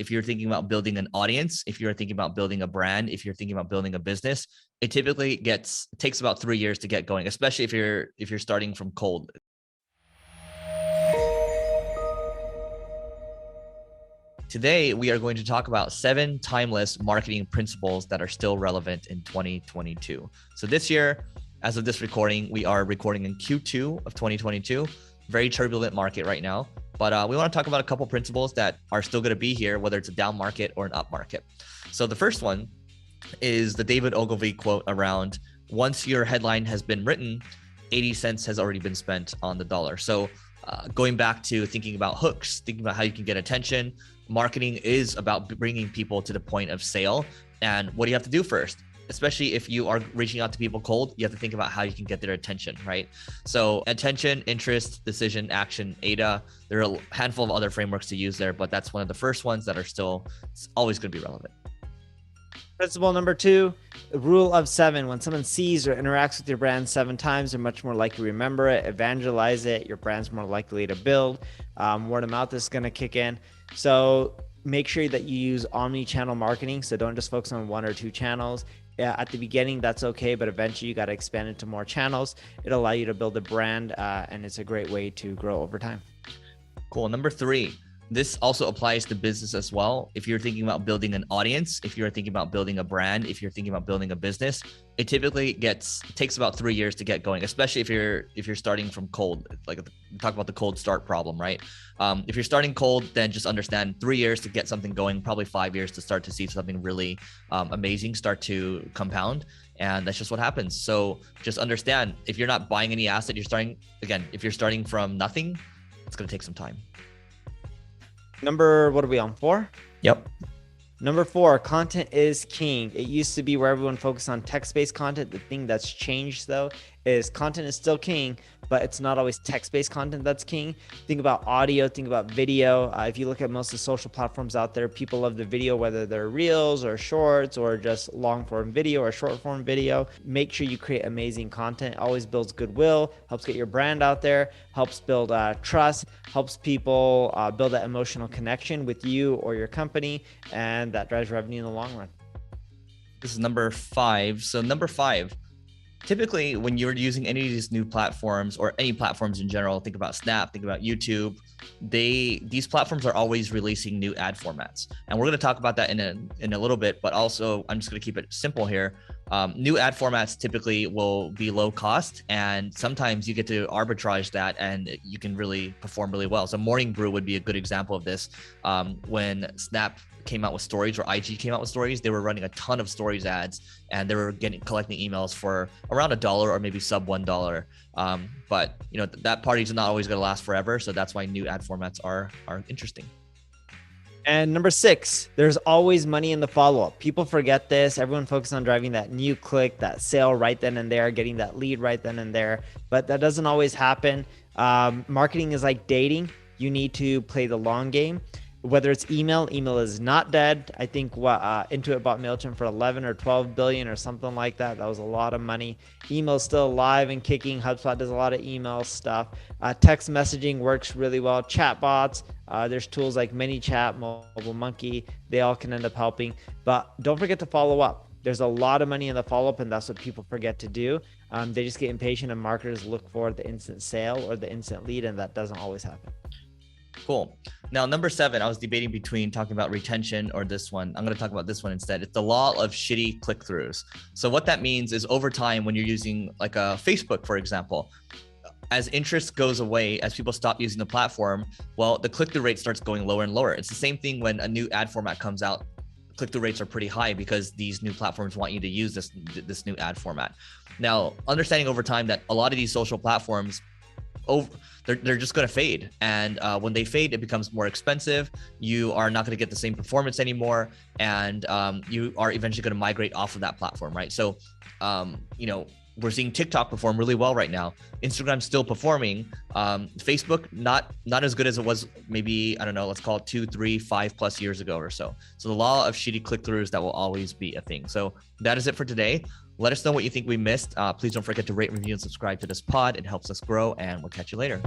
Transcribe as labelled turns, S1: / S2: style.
S1: if you're thinking about building an audience, if you're thinking about building a brand, if you're thinking about building a business, it typically takes about 3 years to get going, especially if you're starting from cold. Today, we are going to talk about 7 timeless marketing principles that are still relevant in 2022. So this year, as of this recording, we are recording in Q2 of 2022. Very turbulent market right now, but we want to talk about a couple principles that are still going to be here, whether it's a down market or an up market. So the first one is the David Ogilvy quote around, once your headline has been written, 80 cents has already been spent on the dollar. So going back to thinking about hooks, thinking about how you can get attention, marketing is about bringing people to the point of sale. And what do you have to do first? Especially if you are reaching out to people cold, you have to think about how you can get their attention, right? So attention, interest, decision, action, AIDA. There are a handful of other frameworks to use there, but that's one of the first ones that are still always going to be relevant.
S2: Principle number 2, the rule of 7. When someone sees or interacts with your brand 7 times, they're much more likely to remember it, evangelize it. Your brand's more likely to build. Word of mouth is going to kick in. So make sure that you use omni-channel marketing. So don't just focus on 1 or 2 channels. At the beginning, that's okay, but eventually you got to expand into more channels. It'll allow you to build a brand, and it's a great way to grow over time.
S1: Cool. Number 3. This also applies to business as well. If you're thinking about building an audience, if you're thinking about building a brand, if you're thinking about building a business, it typically takes about 3 years to get going, especially if you're starting from cold. Like we talk about the cold start problem, right? If you're starting cold, then just understand 3 years to get something going, probably 5 years to start to see something really amazing start to compound. And that's just what happens. So just understand, if you're not buying any asset, if you're starting from nothing, it's going to take some time.
S2: Number, what are we on, 4?
S1: Yep.
S2: Number 4, content is king. It used to be where everyone focused on text-based content. The thing that's changed though is content is still king, but it's not always text-based content that's king. Think about audio, think about video. If you look at most of the social platforms out there, people love the video, whether they're reels or shorts or just long form video or short form video. Make sure you create amazing content. It always builds goodwill, helps get your brand out there, helps build trust, helps people build that emotional connection with you or your company, and that drives revenue in the long run.
S1: This is number 5. So number 5, typically when you're using any of these new platforms or any platforms in general, think about Snap, think about YouTube, these platforms are always releasing new ad formats. And we're going to talk about that in a little bit, but also I'm just going to keep it simple here. New ad formats typically will be low cost, and sometimes you get to arbitrage that and you can really perform really well. So Morning Brew would be a good example of this. When Snap came out with stories, or IG came out with stories, they were running a ton of stories ads, and they were collecting emails for around $1 or maybe sub $1. But that party's not always going to last forever, so that's why new ad formats are interesting.
S2: And number 6, there's always money in the follow-up. People forget this. Everyone focuses on driving that new click, that sale right then and there, getting that lead right then and there, but that doesn't always happen. Marketing is like dating. You need to play the long game. Whether it's email is not dead. I think Intuit bought MailChimp for 11 or 12 billion or something like that. That was a lot of money. Email is still alive and kicking. HubSpot does a lot of email stuff. Text messaging works really well. Chatbots, there's tools like ManyChat, Mobile Monkey. They all can end up helping. But don't forget to follow up. There's a lot of money in the follow-up, and that's what people forget to do. They just get impatient, and marketers look for the instant sale or the instant lead, and that doesn't always happen.
S1: Cool. Now, number 7, I was debating between talking about retention or this one. I'm going to talk about this one instead. It's the law of shitty click-throughs. So what that means is, over time, when you're using like a Facebook, for example, as interest goes away, as people stop using the platform, well, the click-through rate starts going lower and lower. It's the same thing when a new ad format comes out. Click-through rates are pretty high because these new platforms want you to use this new ad format. Now, understanding over time that a lot of these social platforms, they're just going to fade, and when they fade, it becomes more expensive. You are not going to get the same performance anymore, and you are eventually going to migrate off of that platform, right? So we're seeing TikTok perform really well right now. Instagram's still performing. Facebook not as good as it was maybe, I don't know, let's call it 2, 3, 5+ years ago or so. So the law of shitty click-throughs, that will always be a thing. So that is it for today. Let us know what you think we missed. Please don't forget to rate, review, and subscribe to this pod. It helps us grow, and we'll catch you later.